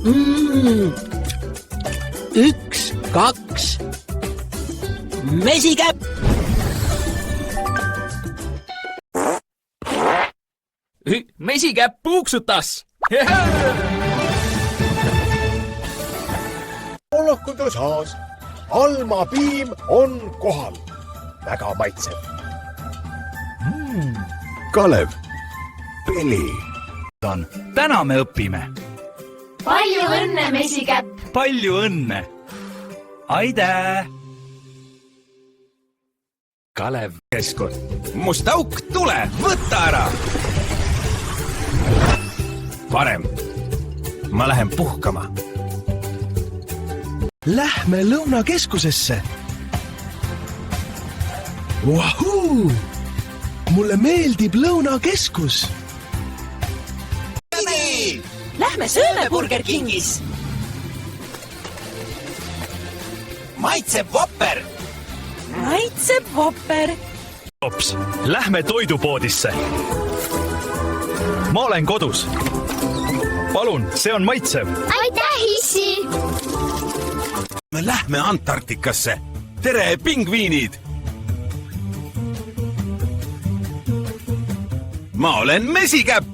1, 2. Mesikäpp. Mesikäpp puuksutas. Olokkude saas. Alma piim on kohal. Väga maitsev. Kalev, peli. Täna me õpime. Palju õnne, Mesikäpp! Palju õnne! Aide! Kalev Keskkool. Must auk, tule, võta ära! Varem. Ma lähen puhkama. Lähme Lõunakeskusesse. Vahuu! Mulle meeldib Lõunakeskus. Lähme sööme Burger Kingis. Maitseb vopper! Maitseb vopper. Ops, lähme toidupoodisse. Ma olen kodus. Palun, see on maitsev. Aitäh, issi! Me lähme Antarktikasse. Tere, pingviinid! Ma olen Mesikäpp!